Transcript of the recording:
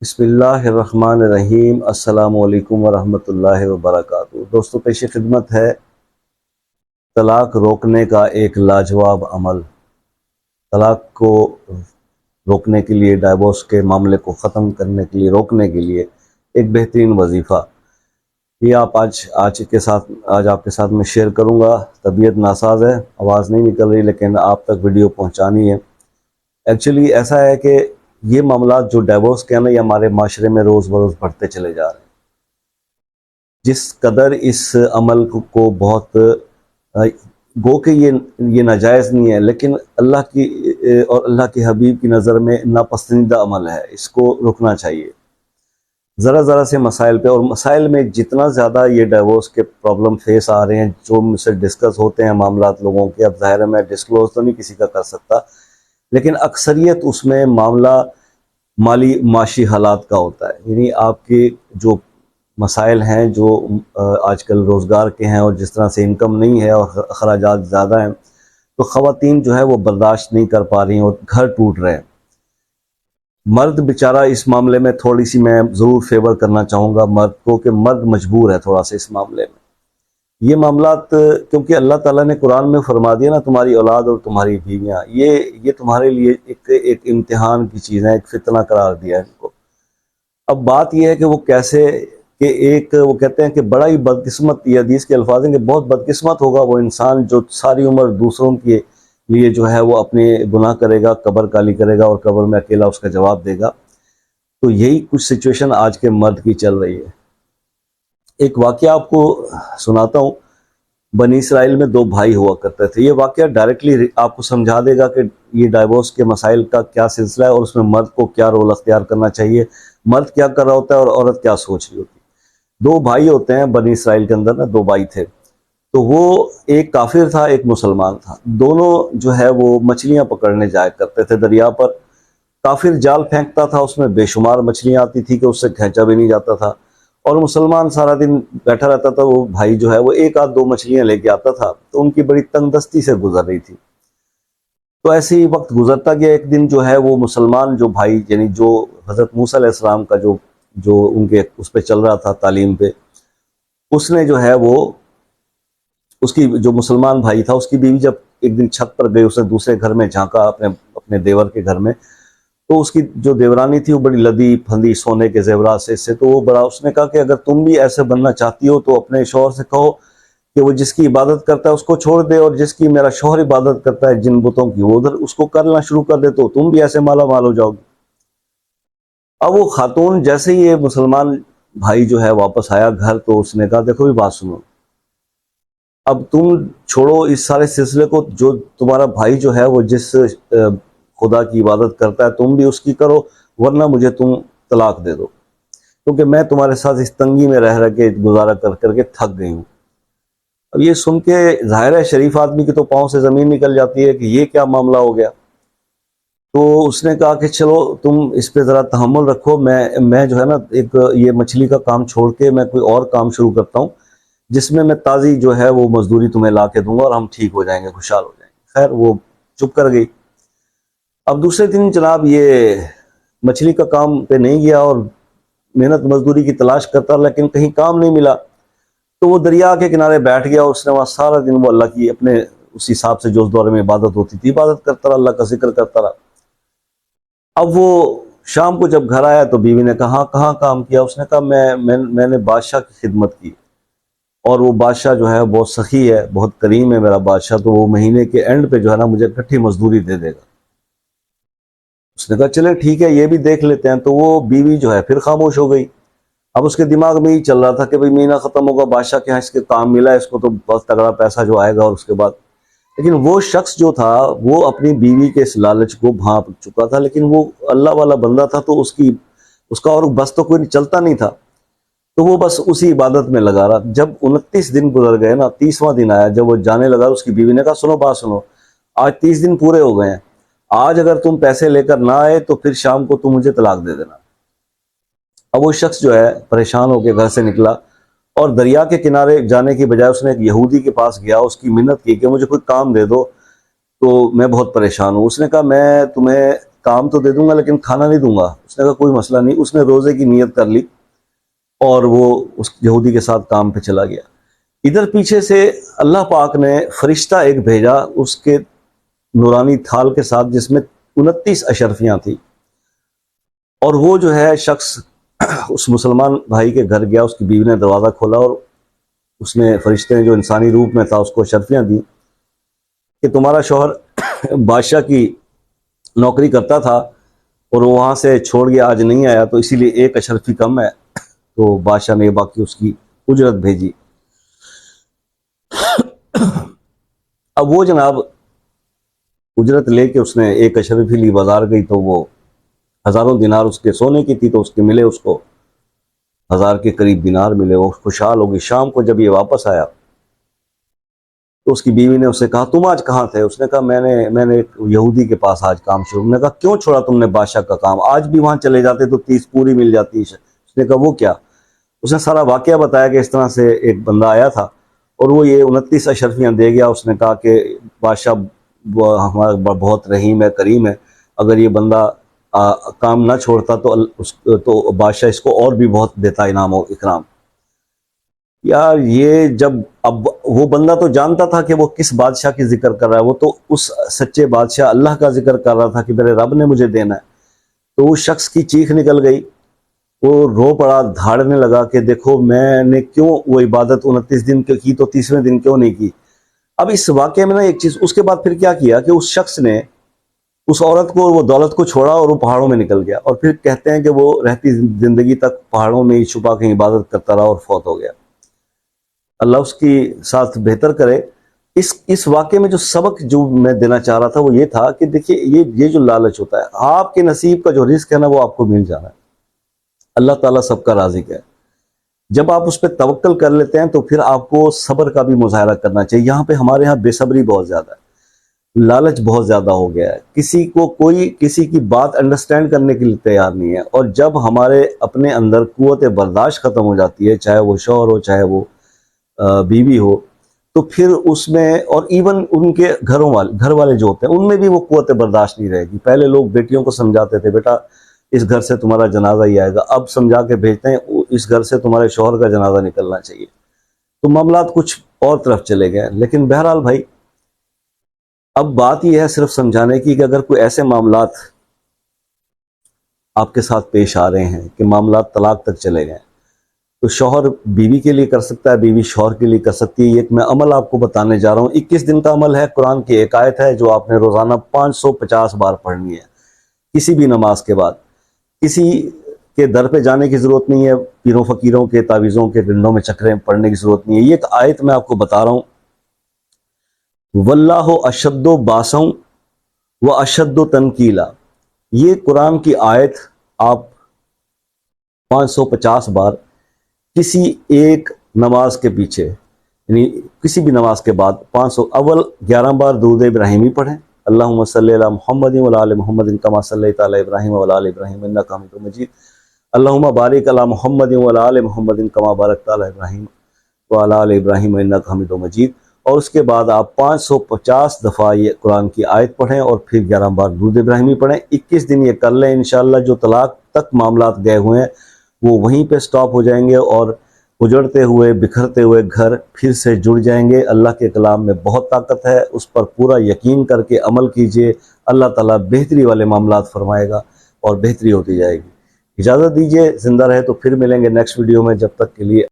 بسم اللہ الرحمن الرحیم۔ السلام علیکم ورحمۃ اللہ وبرکاتہ۔ دوستو، پیش خدمت ہے طلاق روکنے کا ایک لاجواب عمل۔ طلاق کو روکنے کے لیے، ڈائیورس کے معاملے کو ختم کرنے کے لیے، روکنے کے لیے ایک بہترین وظیفہ یہ آج آپ کے ساتھ میں شیئر کروں گا۔ طبیعت ناساز ہے، آواز نہیں نکل رہی، لیکن آپ تک ویڈیو پہنچانی ہے۔ ایکچولی ایسا ہے کہ یہ معاملات جو ڈائیورس کے ہیں نا، یہ ہمارے معاشرے میں روز بروز بڑھتے چلے جا رہے ہیں۔ جس قدر اس عمل کو بہت گو کہ یہ ناجائز نہیں ہے، لیکن اللہ کی اور اللہ کے حبیب کی نظر میں ناپسندیدہ عمل ہے، اس کو روکنا چاہیے۔ ذرا ذرا سے مسائل پہ، اور مسائل میں جتنا زیادہ یہ ڈائیورس کے پرابلم فیس آ رہے ہیں، جو مجھ سے ڈسکس ہوتے ہیں معاملات لوگوں کے، اب ظاہر ہے میں ڈسکلوز تو نہیں کسی کا کر سکتا، لیکن اکثریت اس میں معاملہ معاشی حالات کا ہوتا ہے۔ یعنی آپ کے جو مسائل ہیں، جو آج کل روزگار کے ہیں، اور جس طرح سے انکم نہیں ہے اور اخراجات زیادہ ہیں، تو خواتین جو ہے وہ برداشت نہیں کر پا رہی ہیں اور گھر ٹوٹ رہے ہیں۔ مرد بیچارہ اس معاملے میں تھوڑی سی میں ضرور فیور کرنا چاہوں گا مرد کو، کہ مرد مجبور ہے تھوڑا سا اس معاملے میں۔ یہ معاملات کیونکہ اللہ تعالیٰ نے قرآن میں فرما دیا نا، تمہاری اولاد اور تمہاری بیویاں یہ تمہارے لیے ایک امتحان کی چیز ہے، ایک فتنہ قرار دیا ہے ان کو۔ اب بات یہ ہے کہ وہ کیسے، کہ وہ کہتے ہیں کہ بڑا ہی بدقسمت، یہ حدیث کے الفاظ ہیں کہ بہت بدقسمت ہوگا وہ انسان جو ساری عمر دوسروں کے لیے جو ہے وہ اپنے گناہ کرے گا، قبر کالی کرے گا، اور قبر میں اکیلا اس کا جواب دے گا۔ تو یہی کچھ سچویشن آج کے مرد کی چل رہی ہے۔ ایک واقعہ آپ کو سناتا ہوں۔ بنی اسرائیل میں دو بھائی ہوا کرتے تھے۔ یہ واقعہ ڈائریکٹلی آپ کو سمجھا دے گا کہ یہ ڈائیورس کے مسائل کا کیا سلسلہ ہے، اور اس میں مرد کو کیا رول اختیار کرنا چاہیے، مرد کیا کر رہا ہوتا ہے اور عورت کیا سوچ رہی ہوتی ہے۔ دو بھائی ہوتے ہیں بنی اسرائیل کے اندر نا، دو بھائی تھے۔ تو وہ ایک کافر تھا، ایک مسلمان تھا۔ دونوں جو ہے وہ مچھلیاں پکڑنے جایا کرتے تھے دریا پر۔ کافر جال پھینکتا تھا، اس میں بے شمار مچھلیاں آتی تھی کہ اس سے کھینچا بھی نہیں جاتا تھا، اور مسلمان سارا دن بیٹھا رہتا تھا۔ وہ بھائی جو ہے وہ ایک آدھ دو مچھلیاں لے کے آتا تھا، تو ان کی بڑی تنگ دستی سے گزر رہی تھی۔ تو ایسے ہی وقت گزرتا گیا۔ ایک دن جو ہے وہ مسلمان جو بھائی، یعنی جو حضرت موسیٰ علیہ السلام کا جو ان کے اس پہ چل رہا تھا تعلیم پہ، اس نے جو ہے وہ اس کی جو مسلمان بھائی تھا، اس کی بیوی جب ایک دن چھت پر گئی، اس نے دوسرے گھر میں جھانکا، اپنے دیور کے گھر میں، تو اس کی جو دیورانی تھی وہ بڑی لدی پھندی سونے کے زیورات سے تو وہ بڑا، اس نے کہا کہ اگر تم بھی ایسے بننا چاہتی ہو تو اپنے شوہر سے کہو کہ وہ جس کی عبادت کرتا ہے اس کو چھوڑ دے، اور جس کی میرا شوہر عبادت کرتا ہے جن بتوں کی، وہ ادھر اس کو کرنا شروع کر دے، تو تم بھی ایسے مالا مال ہو جاؤ گی۔ اب وہ خاتون جیسے ہی یہ مسلمان بھائی جو ہے واپس آیا گھر، تو اس نے کہا دیکھو بھی بات سنو، اب تم چھوڑو اس سارے سلسلے کو، جو تمہارا بھائی جو ہے وہ جس خدا کی عبادت کرتا ہے تم بھی اس کی کرو، ورنہ مجھے تم طلاق دے دو، کیونکہ میں تمہارے ساتھ اس تنگی میں رہ کے گزارا کر کے تھک گئی ہوں۔ اب یہ سن کے ظاہر ہے شریف آدمی کی تو پاؤں سے زمین نکل جاتی ہے کہ یہ کیا معاملہ ہو گیا۔ تو اس نے کہا کہ چلو تم اس پہ ذرا تحمل رکھو، میں جو ہے نا ایک یہ مچھلی کا کام چھوڑ کے میں کوئی اور کام شروع کرتا ہوں، جس میں تازی جو ہے وہ مزدوری تمہیں لا کے دوں گا، اور ہم ٹھیک ہو جائیں گے، خوشحال ہو جائیں گے۔ خیر وہ چپ کر گئی۔ اب دوسرے دن جناب یہ مچھلی کا کام پہ نہیں گیا، اور محنت مزدوری کی تلاش کرتا، لیکن کہیں کام نہیں ملا۔ تو وہ دریا کے کنارے بیٹھ گیا، اس نے وہاں سارا دن وہ اللہ کی اپنے اس حساب سے جو اس دورے میں عبادت ہوتی تھی عبادت کرتا رہا، اللہ کا ذکر کرتا رہا۔ اب وہ شام کو جب گھر آیا تو بیوی نے کہا کہاں کام کیا؟ اس نے کہا میں نے بادشاہ کی خدمت کی، اور وہ بادشاہ جو ہے بہت سخی ہے، بہت کریم ہے میرا بادشاہ، تو وہ مہینے کے اینڈ پہ جو ہے نا مجھے اکٹھی مزدوری دے دے گا۔ اس نے کہا چلے ٹھیک ہے، یہ بھی دیکھ لیتے ہیں۔ تو وہ بیوی جو ہے پھر خاموش ہو گئی۔ اب اس کے دماغ میں ہی چل رہا تھا کہ بھئی مہینہ ختم ہوگا، بادشاہ کے ہاں اس کے کام ملا ہے، اس کو تو بہت تگڑا پیسہ جو آئے گا، اور اس کے بعد، لیکن وہ شخص جو تھا وہ اپنی بیوی کے اس لالچ کو بھانپ چکا تھا، لیکن وہ اللہ والا بندہ تھا، تو اس کا اور بس تو کوئی چلتا نہیں تھا، تو وہ بس اسی عبادت میں لگا رہا۔ جب 29 دن گزر گئے نا، 30واں دن آیا، جب وہ جانے لگا، اس کی بیوی نے کہا سنو بات سنو، آج 30 دن پورے ہو گئے ہیں، آج اگر تم پیسے لے کر نہ آئے تو پھر شام کو تم مجھے طلاق دے دینا۔ اب وہ شخص جو ہے پریشان ہو کے گھر سے نکلا، اور دریا کے کنارے جانے کی بجائے اس نے ایک یہودی کے پاس گیا، اس کی منت کی کہ مجھے کوئی کام دے دو، تو میں بہت پریشان ہوں۔ اس نے کہا میں تمہیں کام تو دے دوں گا لیکن کھانا نہیں دوں گا۔ اس نے کہا کوئی مسئلہ نہیں۔ اس نے روزے کی نیت کر لی اور وہ اس یہودی کے ساتھ کام پہ چلا گیا۔ ادھر پیچھے سے اللہ پاک نے فرشتہ ایک بھیجا اس کے نورانی تھال کے ساتھ، جس میں 29 اشرفیاں تھیں، اور وہ جو ہے شخص اس مسلمان بھائی کے گھر گیا، اس کی بیوی نے دروازہ کھولا اور اس نے فرشتے نے جو انسانی روپ میں تھا اس کو اشرفیاں دی کہ تمہارا شوہر بادشاہ کی نوکری کرتا تھا اور وہ وہاں سے چھوڑ گیا، آج نہیں آیا، تو اسی لیے ایک اشرفی کم ہے۔ تو بادشاہ نے باقی اس کی اجرت بھیجی۔ اب وہ جناب اجرت لے کے اس نے ایک اشرفی لی، بازار گئی تو وہ ہزاروں دینار اس کے سونے کی تھی، تو اس کے ملے، اس کو 1000 کے قریب دینار ملے۔ وہ خوشحال ہو گئی۔ شام کو جب یہ واپس آیا تو اس کی بیوی نے اسے کہا تم آج کہاں تھے؟ اس نے کہا میں نے ایک یہودی کے پاس آج کام شروع۔ نے کہا کیوں چھوڑا تم نے بادشاہ کا کام؟ آج بھی وہاں چلے جاتے تو 30 پوری مل جاتی۔ اس نے کہا وہ کیا؟ اس نے سارا واقعہ بتایا کہ اس طرح سے ایک بندہ آیا تھا اور وہ یہ 29 اشرفیاں دے گیا۔ اس نے کہا کہ بادشاہ ہمارا بہت رحیم ہے، کریم ہے، اگر یہ بندہ کام نہ چھوڑتا تو بادشاہ اس کو اور بھی بہت دیتا انعام و اکرام۔ یار یہ جب اب وہ بندہ تو جانتا تھا کہ وہ کس بادشاہ کی ذکر کر رہا ہے، وہ تو اس سچے بادشاہ اللہ کا ذکر کر رہا تھا کہ میرے رب نے مجھے دینا ہے۔ تو اس شخص کی چیخ نکل گئی، وہ رو پڑا، دھاڑنے لگا کہ دیکھو میں نے کیوں وہ عبادت 29 دن کی تو 30ویں دن کیوں نہیں کی۔ اب اس واقعے میں نا ایک چیز، اس کے بعد پھر کیا کیا کہ اس شخص نے اس عورت کو، وہ دولت کو چھوڑا اور وہ پہاڑوں میں نکل گیا، اور پھر کہتے ہیں کہ وہ رہتی زندگی تک پہاڑوں میں ہی چھپا کے عبادت کرتا رہا اور فوت ہو گیا۔ اللہ اس کی ساتھ بہتر کرے۔ اس واقعے میں جو سبق جو میں دینا چاہ رہا تھا وہ یہ تھا کہ دیکھیے یہ جو لالچ ہوتا ہے، آپ کے نصیب کا جو رزق ہے نا وہ آپ کو مل جانا ہے۔ اللہ تعالیٰ سب کا رازق ہے۔ جب آپ اس پہ توکل کر لیتے ہیں تو پھر آپ کو صبر کا بھی مظاہرہ کرنا چاہیے۔ یہاں پہ ہمارے ہاں بے صبری بہت زیادہ ہے، لالچ بہت زیادہ ہو گیا ہے، کوئی کسی کی بات انڈرسٹینڈ کرنے کے لیے تیار نہیں ہے، اور جب ہمارے اپنے اندر قوت برداشت ختم ہو جاتی ہے، چاہے وہ شوہر ہو چاہے وہ بیوی ہو، تو پھر اس میں، اور ایون ان کے گھر والے جو ہوتے ہیں ان میں بھی وہ قوت برداشت نہیں رہے گی۔ پہلے لوگ بیٹیوں کو سمجھاتے تھے بیٹا اس گھر سے تمہارا جنازہ ہی آئے گا، اب سمجھا کے بھیجتے ہیں اس گھر سے تمہارے شوہر کا جنازہ نکلنا چاہیے۔ تو معاملات کچھ اور طرف چلے گئے۔ لیکن بہرحال بھائی اب بات یہ ہے صرف سمجھانے کی کہ اگر کوئی ایسے معاملات آپ کے ساتھ پیش آ رہے ہیں کہ معاملات طلاق تک چلے گئے، تو شوہر بیوی کے لیے کر سکتا ہے، بیوی شوہر کے لیے کر سکتی ہے۔ یہ ایک میں عمل آپ کو بتانے جا رہا ہوں، 21 دن کا عمل ہے۔ قرآن کی ایک آیت ہے جو آپ نے روزانہ 550 بار پڑھنی ہے، کسی بھی نماز کے بعد۔ کسی کے در پہ جانے کی ضرورت نہیں ہے، پیروں فقیروں کے تعویذوں کے ڈنڈوں میں چکریں پڑھنے کی ضرورت نہیں ہے۔ یہ ایک آیت میں آپ کو بتا رہا ہوں، واللہ اشد باسا و اشد تنکیلا۔ یہ قرآن کی آیت آپ 550 بار کسی ایک نماز کے پیچھے، یعنی کسی بھی نماز کے بعد 500 اول 11 بار درود ابراہیمی پڑھیں، اللہم صلی علی محمد وعلی آل محمد کما صلیت علی ابراہیم وعلی آل ابراہیم انک حمید مجید، اللہم بارک علی محمد وعلی آل محمد کما بارکت علی ابراہیم وعلی آل ابراہیم انک حمید مجید۔ اور اس کے بعد آپ 550 دفعہ یہ قرآن کی آیت پڑھیں اور پھر 11 بار درود ابراہیمی پڑھیں۔ 21 دن یہ کر لیں، انشاءاللہ جو طلاق تک معاملات گئے ہوئے ہیں وہ وہیں پہ سٹاپ ہو جائیں گے، اور اجڑتے ہوئے بکھرتے ہوئے گھر پھر سے جڑ جائیں گے۔ اللہ کے کلام میں بہت طاقت ہے، اس پر پورا یقین کر کے عمل کیجئے، اللہ تعالیٰ بہتری والے معاملات فرمائے گا اور بہتری ہوتی جائے گی۔ اجازت دیجئے، زندہ رہے تو پھر ملیں گے نیکسٹ ویڈیو میں، جب تک کے لیے